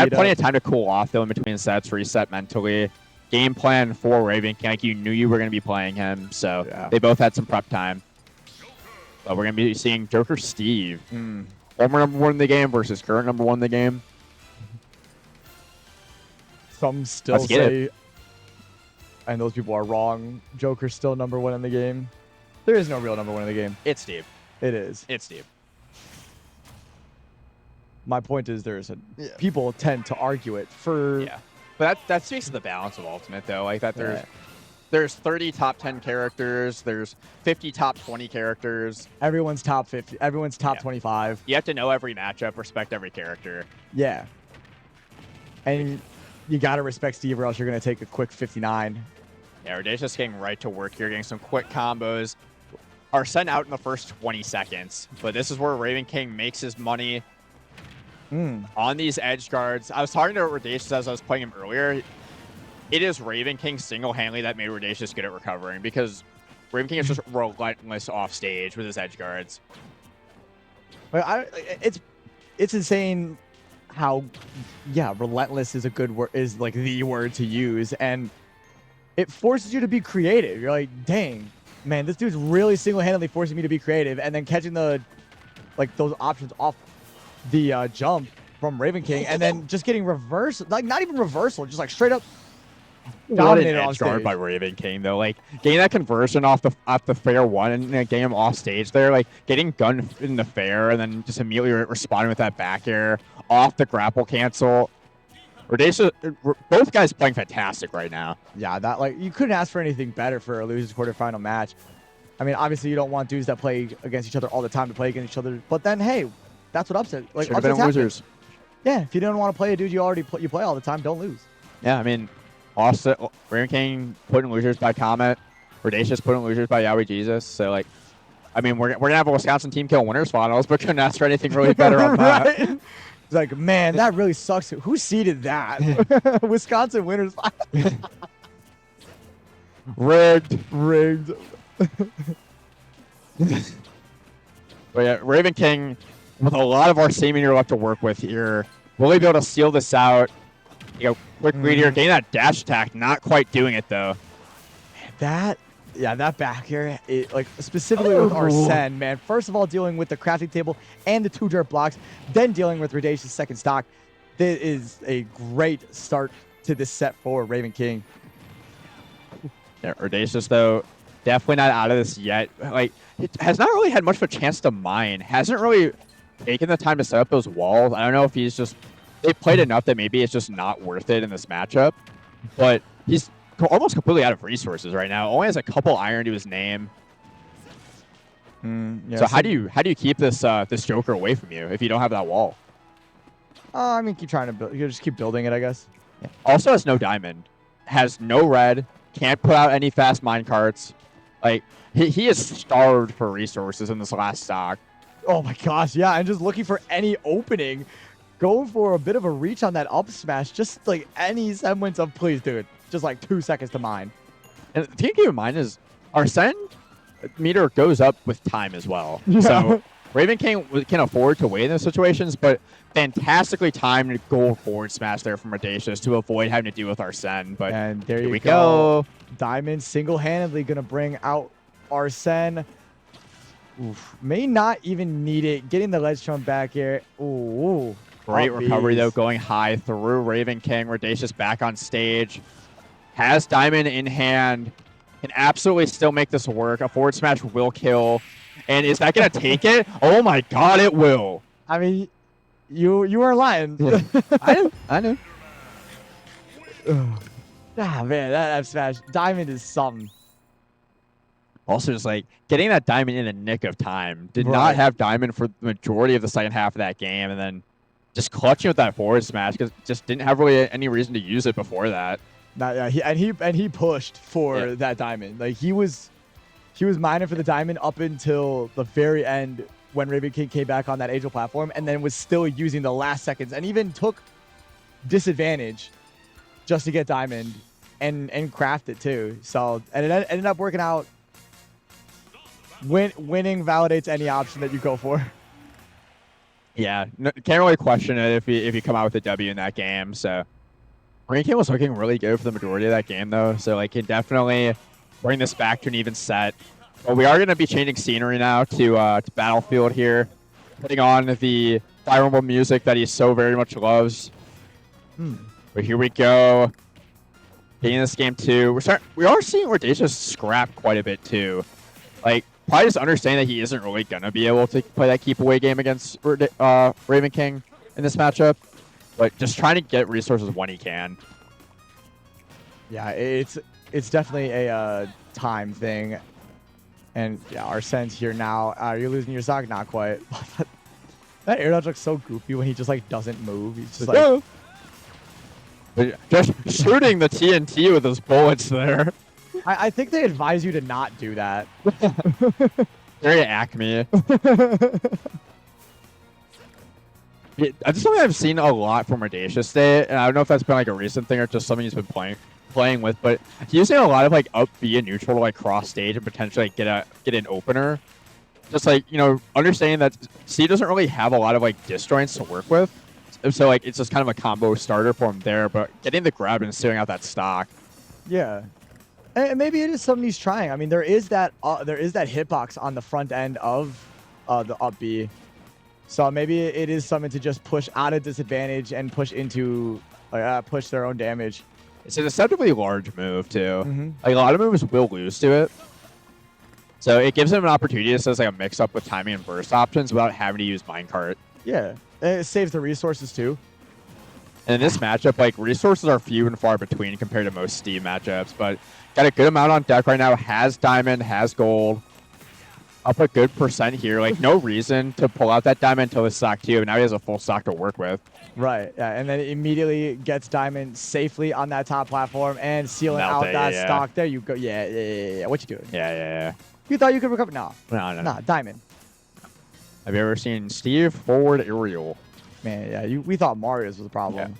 had plenty of time to cool off, though, in between sets, reset mentally. Game plan for Ravenking, like you knew you were going to be playing him, so they both had some prep time. But we're going to be seeing Joker Steve, former number 1 in the game versus current number 1 in the game. Some still say, and those people are wrong, Joker's still number 1 in the game. There is no real number 1 in the game. It's Steve. It is. It's Steve. My point is people tend to argue it for... Yeah. But that speaks to the balance of Ultimate, though. Like that there's 30 top 10 characters. There's 50 top 20 characters. Everyone's top 50. Everyone's top 25. You have to know every matchup, respect every character. Yeah. And you got to respect Steve or else you're going to take a quick 59. Yeah, Redacious getting right to work here, getting some quick combos. Are sent out in the first 20 seconds. But this is where Ravenking makes his money on these edge guards. I was talking to Redacious as I was playing him earlier. It is Ravenking single-handedly that made Redacious good at recovering because Ravenking is just relentless off stage with his edge guards. It's insane how, relentless is a good word, is like the word to use, and it forces you to be creative. You're like, dang, man, this dude's really single-handedly forcing me to be creative, and then catching those options off the jump from Ravenking, and then just getting reversed, like not even reversal, just like straight up dominated on edge stage. guard by Ravenking though, like getting that conversion off the fair one and getting him off stage there, like getting gunned in the fair and then just immediately responding with that back air off the grapple cancel. Redacious, both guys playing fantastic right now. Yeah, that you couldn't ask for anything better for a losers quarterfinal match. I mean, obviously you don't want dudes that play against each other all the time to play against each other, but then hey, that's what upset. Like should have been losers. Yeah, if you don't want to play a dude you play all the time, don't lose. Yeah, I mean, also Ravenking putting losers by Comet, Redacious putting losers by Yowie Jesus. So like, I mean, we're gonna have a Wisconsin team kill winners finals, but couldn't ask for anything really better on that. Right? It's like, man, that really sucks. Who seeded that? Wisconsin winners finals. Rigged. But yeah, Ravenking, with a lot of our Samian left to work with here, will he be able to seal this out? Quick read here, getting that dash attack, not quite doing it though. That back here, specifically with Arsene, man. First of all, dealing with the crafting table and the 2 dirt blocks, then dealing with Redacious' second stock. This is a great start to this set for Ravenking. Yeah, Redacious though, definitely not out of this yet. Like, it has not really had much of a chance to mine. Hasn't really taken the time to set up those walls. I don't know if he's just... They've played enough that maybe it's just not worth it in this matchup. But he's almost completely out of resources right now. Only has a couple iron to his name. Yeah, so how do you keep this this Joker away from you if you don't have that wall? I mean, keep trying to build. You just keep building it, I guess. Yeah. Also has no diamond. Has no red. Can't put out any fast mine carts. Like, he is starved for resources in this last stock. Oh my gosh, yeah, and just looking for any opening. Going for a bit of a reach on that up smash. Just like any semblance of, please, dude. Just like 2 seconds to mine. And the thing to keep in mind is Arsene meter goes up with time as well. Yeah. So Ravenking can afford to wait in those situations, but fantastically timed goal forward smash there from Redacious to avoid having to deal with Arsene. But and there here you we go. Diamond single-handedly going to bring out Arsene. Oof. May not even need it. Getting the ledge jump back here. Ooh. Great recovery, though, going high through Ravenking. Redacious back on stage. Has Diamond in hand. Can absolutely still make this work. A forward smash will kill. And is that going to take it? Oh, my God, it will. I mean, you are lying. Yeah. I know. Man, that smash. Diamond is something. Also, just like getting that Diamond in a nick of time. Did not have Diamond for the majority of the second half of that game. And then just clutching with that forward smash because just didn't have really any reason to use it before that. He pushed for that Diamond. Like he was mining for the Diamond up until the very end when Ravenking came back on that Angel platform, and then was still using the last seconds and even took disadvantage just to get Diamond and craft it too. So and it ended up working out. Winning validates any option that you go for. Yeah, no, can't really question it if you come out with a W in that game. So Ravenking was looking really good for the majority of that game, though. So like, can definitely bring this back to an even set. But we are going to be changing scenery now to Battlefield here, putting on the Fire Emblem music that he so very much loves. But here we go. Getting this game too. We are seeing Redacious scrap quite a bit too. Like, probably just understanding that he isn't really gonna be able to play that keep away game against Ravenking in this matchup, but just trying to get resources when he can. Yeah, it's definitely a time thing. And yeah, Arsene's here now. Are you losing your stock? Not quite. That air dodge looks so goofy when he just like doesn't move. He's just like, no. Just shooting the TNT with those bullets there. I think they advise you to not do that. Very Acme. That's something I've seen a lot from Redacious today, and I don't know if that's been like a recent thing or just something he's been playing with, but he's using a lot of like up B and neutral to like cross stage and potentially like, get an opener. Just like, you know, understanding that C doesn't really have a lot of like disjoints to work with, so like it's just kind of a combo starter for him there. But getting the grab and steering out that stock. Yeah. And maybe it is something he's trying. I mean, there is that hitbox on the front end of the up B. So maybe it is something to just push out of disadvantage and push into push their own damage. It's a deceptively large move too. Like a lot of moves will lose to it. So it gives him an opportunity to just like a mix up with timing and burst options without having to use minecart. Yeah. And it saves the resources too. And in this matchup, like resources are few and far between compared to most Steam matchups, but got a good amount on deck right now. Has diamond, has gold. Up a good percent here. Like no reason to pull out that diamond until his stock too. Now he has a full stock to work with. Right. Yeah. And then immediately gets diamond safely on that top platform and sealing out that stock. There you go. Yeah. What you doing? Yeah. You thought you could recover? No. No. Diamond. Have you ever seen Steve forward aerial? Man, yeah. We thought Mario's was a problem.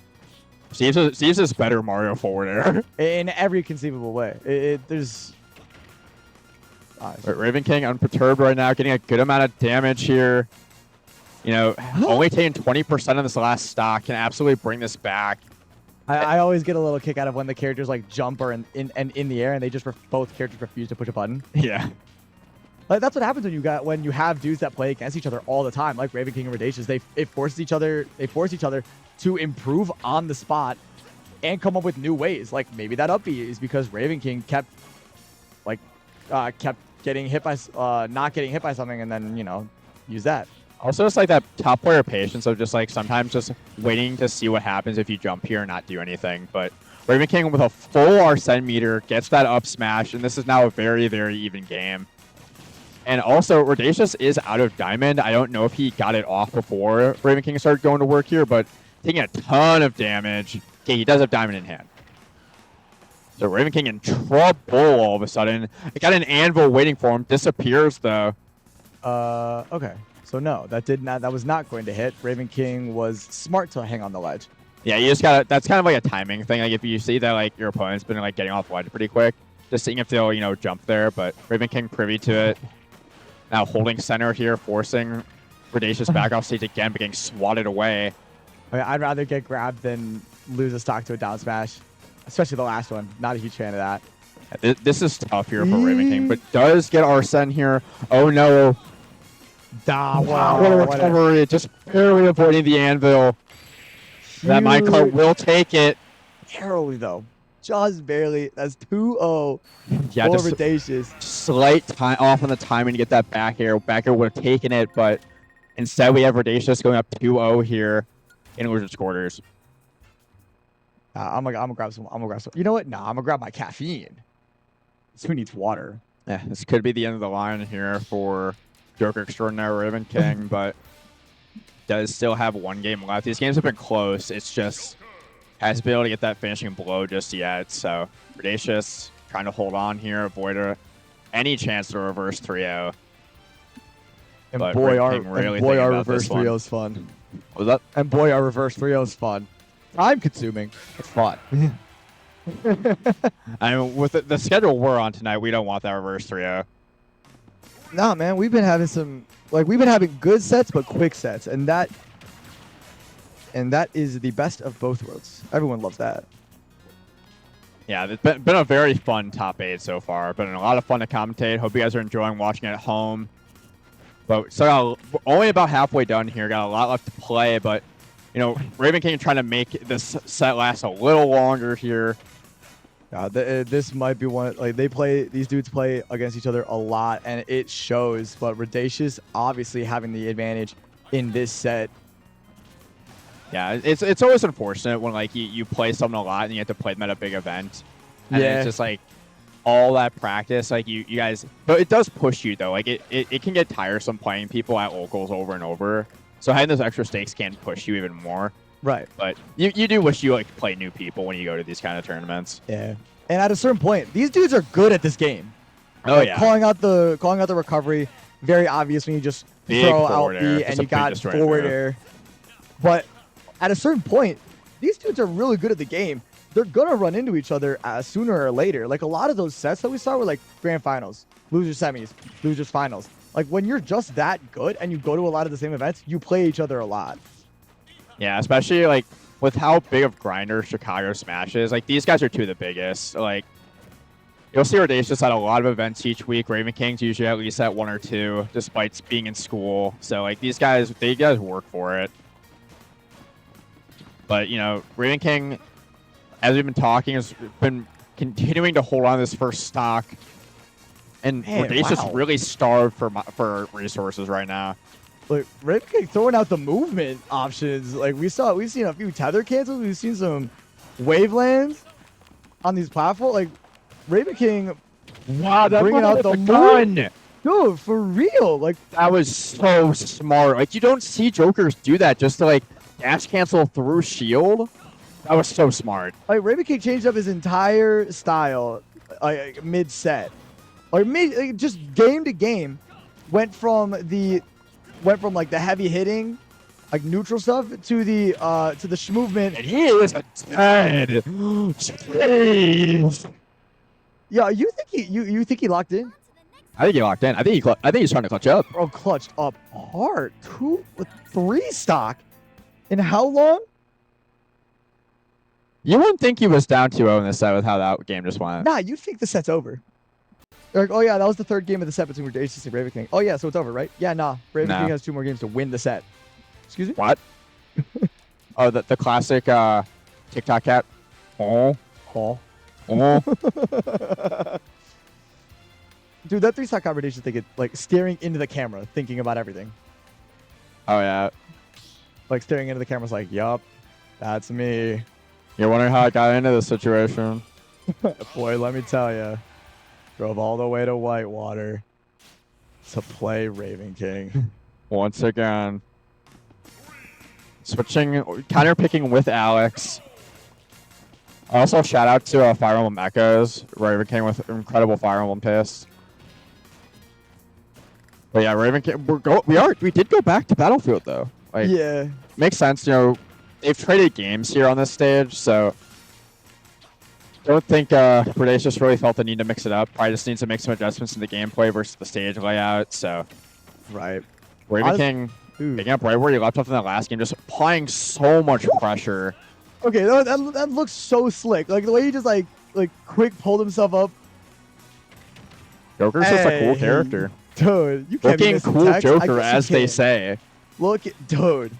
Yeah. Steve's is better Mario forward air. In every conceivable way. There's... Ravenking unperturbed right now, getting a good amount of damage here. You know, only taking 20% of this last stock can absolutely bring this back. I always get a little kick out of when the characters like jump or in the air and they just both characters refuse to push a button. Yeah. Like that's what happens when you have dudes that play against each other all the time, like Ravenking and Redacious. They force each other to improve on the spot and come up with new ways. Like maybe that up B is because Ravenking kept getting hit by not getting hit by something and then, you know, use that. Also, it's like that top player patience of just like sometimes just waiting to see what happens if you jump here and not do anything. But Ravenking with a full Arsene meter gets that up smash, and this is now a very, very even game. And also, Redacious is out of diamond. I don't know if he got it off before Ravenking started going to work here, but taking a ton of damage. Okay, he does have diamond in hand. So Ravenking in trouble all of a sudden. I got an anvil waiting for him. Disappears though. Okay. So no, that was not going to hit. Ravenking was smart to hang on the ledge. Yeah, you just gotta. That's kind of like a timing thing. Like if you see that like your opponent's been like getting off the ledge pretty quick, just seeing if they'll jump there. But Ravenking privy to it. Now holding center here, forcing Redacious back off stage again, but getting swatted away. I'd rather get grabbed than lose a stock to a down smash, especially the last one. Not a huge fan of that. This is tough here for Ravenking, but does get Arsene here. Oh no. Wow. What a recovery. Just barely avoiding the anvil. That minecart will take it. Barely, though. Just barely. That's 2-0 yeah, for Redacious. Slight time off on the timing to get that back air. Back air would have taken it, but instead we have Redacious going up 2-0 here in Losers Quarters. I'm gonna grab some. You know what? Nah, I'm gonna grab my caffeine. Who needs water? Yeah, this could be the end of the line here for Joker Extraordinary Ravenking, but does still have one game left. These games have been close. It's just hasn't been able to get that finishing blow just yet. So Redacious trying to hold on here, avoid any chance to reverse 3-0. And boy, our reverse 3-0 is fun. What was that? And boy, our reverse 3-0 is fun. Time consuming. It's fun. I mean, with the schedule we're on tonight, we don't want that reverse 3-0. Nah, man, we've been having good sets, but quick sets, and that and that is the best of both worlds. Everyone loves that. Yeah, it's been a very fun top 8 so far. Been a lot of fun to commentate. Hope you guys are enjoying watching it at home. But so we're only about halfway done here. Got a lot left to play, but you know, Ravenking trying to make this set last a little longer here. This might be one, like these dudes play against each other a lot, and it shows. But Redacious obviously having the advantage in this set. Yeah, it's always unfortunate when like you play something a lot and you have to play them at a big event. And Yeah. it's just like all that practice, like you guys, but it does push you though. Like it can get tiresome playing people at locals over and over. So having those extra stakes can push you even more. Right. But you do wish you like play new people when you go to these kind of tournaments. Yeah. And at a certain point, these dudes are good at this game. Oh like, yeah. Calling out the recovery, very obvious when you just Big throw out forward air. B and Just a you big got destroying forward move. air. But at a certain point, these dudes are really good at the game. They're gonna run into each other sooner or later. Like a lot of those sets that we saw were like grand finals, losers semis, losers finals. Like when you're just that good and you go to a lot of the same events, you play each other a lot. Yeah, especially like with how big of grinder Chicago Smash is. Like these guys are two of the biggest. Like you'll see Redacious at a lot of events each week. Ravenking's usually at least at 1 or 2, despite being in school. So like these guys, they work for it. But you know, Ravenking, as we've been talking, has been continuing to hold on to this first stock. And Man, Redacious wow. really starved for resources right now. Like Ravenking throwing out the movement options. Like we've seen a few tether cancels. We've seen some wavelands on these platforms. Like Ravenking, Wow, that bringing out the gun. dude, for real. Like That was so smart. Like you don't see Jokers do that just to like dash cancel through shield. That was so smart. Ravenking changed up his entire style mid set. Just game to game, went from like the heavy hitting, like neutral stuff to the sh movement. And he is a dead. Jeez. Yeah, you think he locked in? I think he locked in. I think he's trying to clutch up. Bro, clutched up hard. 3 stock. In how long? You wouldn't think he was down 2-0 in this set with how that game just went. Nah, you think the set's over. Like, oh yeah, that was the 3rd game of the set between Redacious and Ravenking. Oh yeah, so it's over, right? Yeah, nah. Ravenking has 2 more games to win the set. Excuse me? What? Oh, the classic TikTok cat. Oh. Oh. Oh. Dude, that 3-stock conversation thing, like staring into the camera, thinking about everything. Oh, yeah. Like staring into the camera's like, yup, that's me. You're wondering how I got into this situation. Boy, let me tell you. Drove all the way to Whitewater to play Ravenking. Once again. Switching, counter picking with Alex. Also, shout out to Fire Emblem Echoes, Ravenking with incredible Fire Emblem pace. But yeah, Ravenking, we did go back to Battlefield though. Like, Yeah. makes sense, you know. They've traded games here on this stage, so don't think Redacious really felt the need to mix it up. Probably just needs to make some adjustments in the gameplay versus the stage layout. So, Right. Ravenking picking up right where he left off in that last game, just applying so much pressure. Okay, that looks so slick. Like the way he just like quick pulled himself up. Joker's just a cool character. Dude, you can't be Looking missing cool text. I Joker, guess you as they can. say. Look, dude.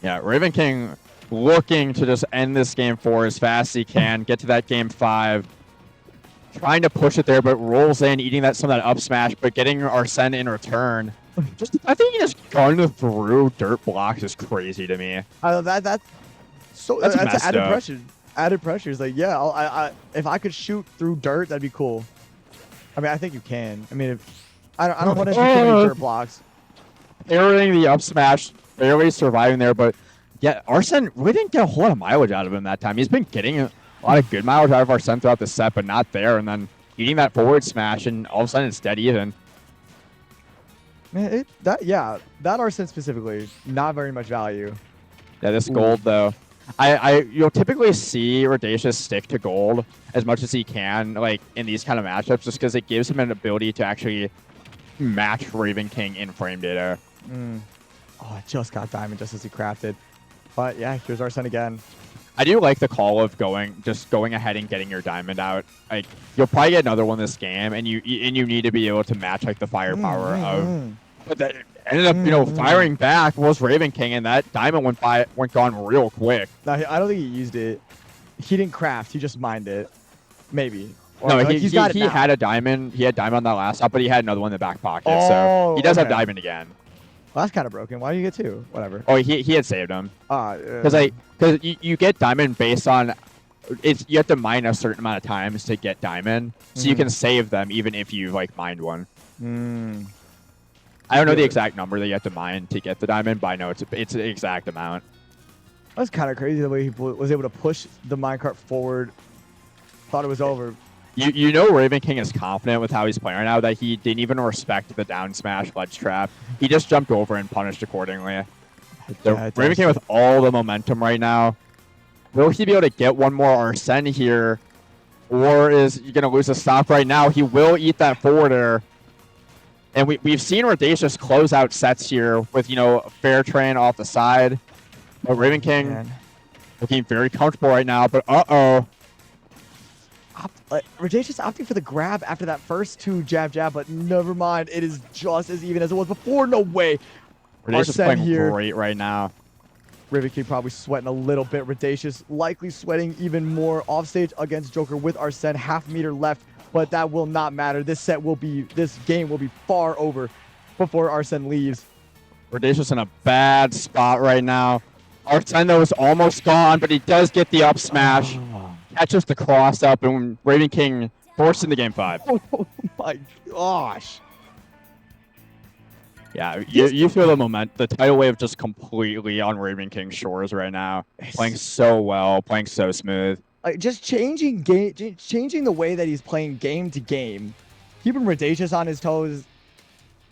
Yeah, Ravenking looking to just end this game 4 as fast as he can, get to that game 5. Trying to push it there, but rolls in, eating some of that up smash, but getting Arsene in return. I think he just gunned through dirt blocks is crazy to me. That's messed added up. pressure. Added pressure is like, yeah, if I could shoot through dirt, that'd be cool. I mean, I think you can. I mean, I don't want to shoot too many dirt blocks. Parrying the up smash, barely surviving there, but yeah, Arsene really didn't get a whole lot of mileage out of him that time. He's been getting a lot of good mileage out of Arsene throughout the set, but not there. And then eating that forward smash, and all of a sudden it's dead even. Man, that Arsene specifically, not very much value. Yeah, this gold though. You'll typically see Redacious stick to gold as much as he can, like in these kind of matchups, just because it gives him an ability to actually match Ravenking in frame data. Oh, I just got diamond just as he crafted. But yeah, here's Arsene again. I do like the call of just going ahead and getting your diamond out. Like you'll probably get another one this game, and you need to be able to match like the firepower of. But that ended up firing back was Ravenking, and that diamond went gone real quick. No, I don't think he used it. He didn't craft. He just mined it. Maybe. Or, No, like, he had a diamond. He had diamond on that last shot, but he had another one in the back pocket. So he does have diamond again. Well, that's kind of broken. Why do you get two? Whatever. Oh, he had saved him. Because you get diamond based on you have to mine a certain amount of times to get diamond, so you can save them even if you like mined one. I don't know the exact number that you have to mine to get the diamond, but I know it's the exact amount. That's kind of crazy the way he was able to push the minecart forward. Thought it was over. You know Ravenking is confident with how he's playing right now that he didn't even respect the down smash ledge trap. He just jumped over and punished accordingly. So Ravenking with all the momentum right now. Will he be able to get one more Arsene here? Or is he going to lose a stop right now? He will eat that forward air. And we've seen Redacious close out sets here with, fair train off the side. But Ravenking looking very comfortable right now. But uh-oh. Redacious opting for the grab after that first two jab, but never mind. It is just as even as it was before. No way. Redacious playing great right now. Ravenking probably sweating a little bit. Redacious likely sweating even more offstage against Joker with Arsene. Half meter left, but that will not matter. This game will be far over before Arsene leaves. Redacious in a bad spot right now. Arsene though is almost gone, but he does get the up smash. Catches the cross up, and Ravenking forced into game 5. Oh my gosh. Yeah, you feel the tidal wave just completely on Ravenking's shores right now. Playing so well, playing so smooth. Like just changing the way that he's playing game to game, keeping Redacious on his toes,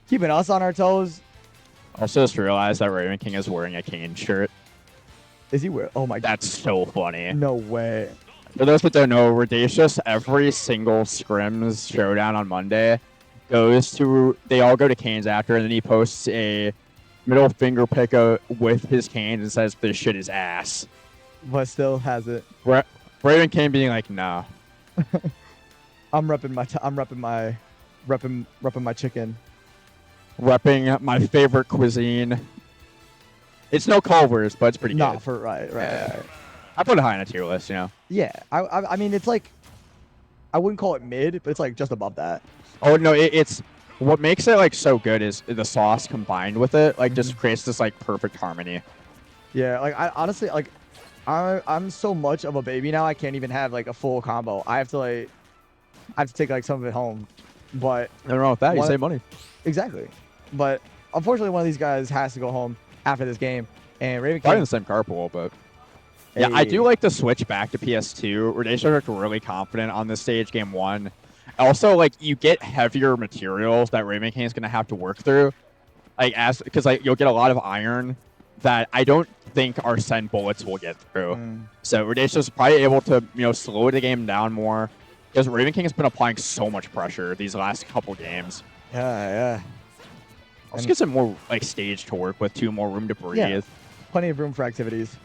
keeping us on our toes. Also, just realized that Ravenking is wearing a Kane shirt. Is he wearing? Oh my god. That's so funny. No way. For those that don't know, Redacious, every single scrims showdown on Monday they all go to Canes after, and then he posts a middle finger pick with his Canes and says this shit is ass. But still has it. Ravenking being like, no. I'm repping my chicken. Repping my favorite cuisine. It's no Culver's, but it's pretty good. Right. I put it high on a tier list, Yeah, I mean, it's like, I wouldn't call it mid, but it's like just above that. Oh no, it's what makes it like so good is the sauce combined with it, like just creates this like perfect harmony. Yeah, like I honestly like, I'm so much of a baby now. I can't even have like a full combo. I have to take like some of it home. But nothing wrong with that. You save money. Exactly. But unfortunately, one of these guys has to go home after this game, and Ravenking probably in the same carpool, but. Yeah, I do like to switch back to PS2. Redacious looked really confident on this stage, game 1. Also, like, you get heavier materials that Ravenking is going to have to work through. Because you'll get a lot of iron that I don't think Arsene bullets will get through. So Redacious is probably able to, slow the game down more. Because Ravenking has been applying so much pressure these last couple games. Yeah. Let's get some more, stage to work with, too. More room to breathe. Yeah. Plenty of room for activities.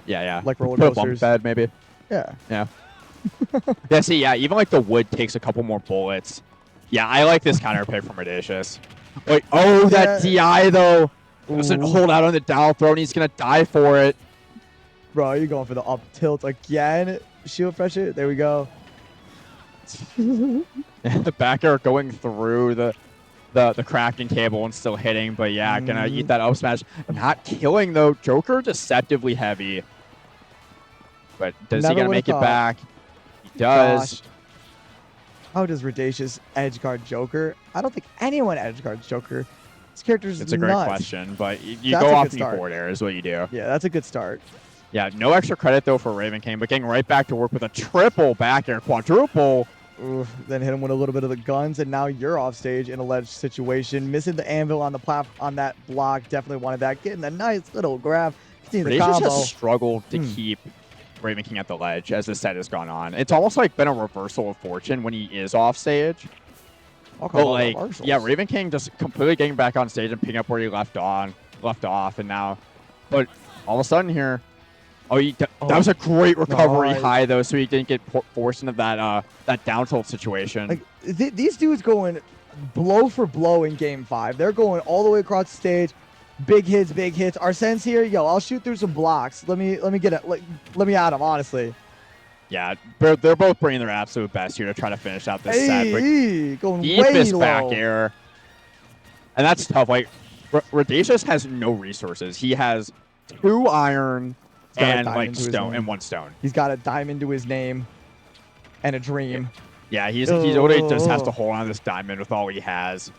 Yeah. Like roller coasters. Put a bump bed, maybe. Yeah. Even like the wood takes a couple more bullets. Yeah, I like this counter pick from Redacious. That DI though doesn't hold out on the down throw, and he's gonna die for it. Bro, are you going for the up tilt again? Shield pressure. There we go. The back air going through the crafting table and still hitting, but yeah, gonna eat that up smash. Not killing though. Joker deceptively heavy. But does he gonna make it back? He does. Gosh. How does Redacious edgeguard Joker? I don't think anyone edgeguards Joker. This character's It's a great question, but you go off the forward air is what you do. Yeah, that's a good start. Yeah, no extra credit though for Ravenking, but getting right back to work with a triple back air, quadruple. Oof, then hit him with a little bit of the guns, and now you're off stage in a ledge situation. Missing the anvil on the on that block. Definitely wanted that. Getting a nice little grab. Redacious has struggled to keep Ravenking at the ledge as the set has gone on. It's almost like been a reversal of fortune when he is off stage. Ravenking just completely getting back on stage and picking up where he left off, and now, but all of a sudden here. Oh, that was a great recovery high though, so he didn't get forced into that down tilt situation. Like these dudes going blow for blow in game 5. They're going all the way across the stage. Big hits, big hits. Arsene's here. Yo, I'll shoot through some blocks. Let me get it. Let me at him, honestly. Yeah, they're both bringing their absolute best here to try to finish out this set. Going deepest way back low. air. And that's tough. Like, Redacious has no resources. He has 2 iron and like stone and 1 stone. He's got a diamond to his name and a dream. Yeah, he's already just has to hold on to this diamond with all he has.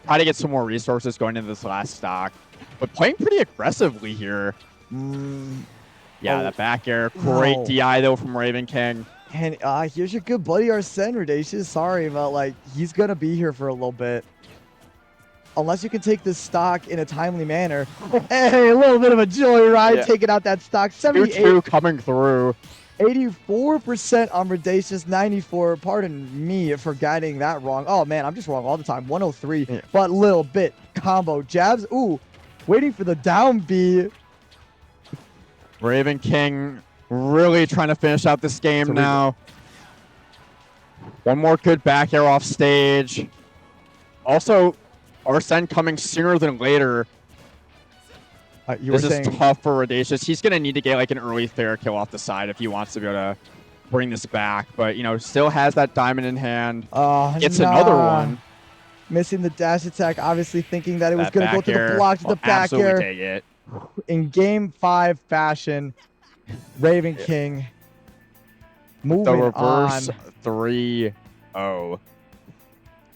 Try to get some more resources going into this last stock. But playing pretty aggressively here. Yeah, that back air. Great DI, though, from Ravenking. And here's your good buddy, Arsene. Redacious. Sorry, but, like, he's going to be here for a little bit. Unless you can take this stock in a timely manner. Hey, a little bit of a joyride taking out that stock. 2-2 coming through. 84% on Redacious, 94. Pardon me for getting that wrong. Oh, man, I'm just wrong all the time. 103, but little bit combo jabs. Ooh, waiting for the down B. Ravenking really trying to finish out this game now. One more good back air off stage. Also, Arsene coming sooner than later. This is tough for Redacious. He's going to need to get like an early fair kill off the side if he wants to be able to bring this back. But, you know, still has that diamond in hand. Gets another one. Missing the dash attack, obviously thinking that it was going to go to the block to the back air. Take it. In game 5 fashion, Ravenking moving the reverse on. 3-0.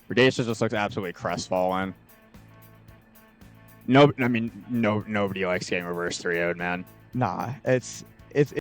Redacious just looks absolutely crestfallen. Nobody likes getting reverse 3-0'd, man. Nah, it's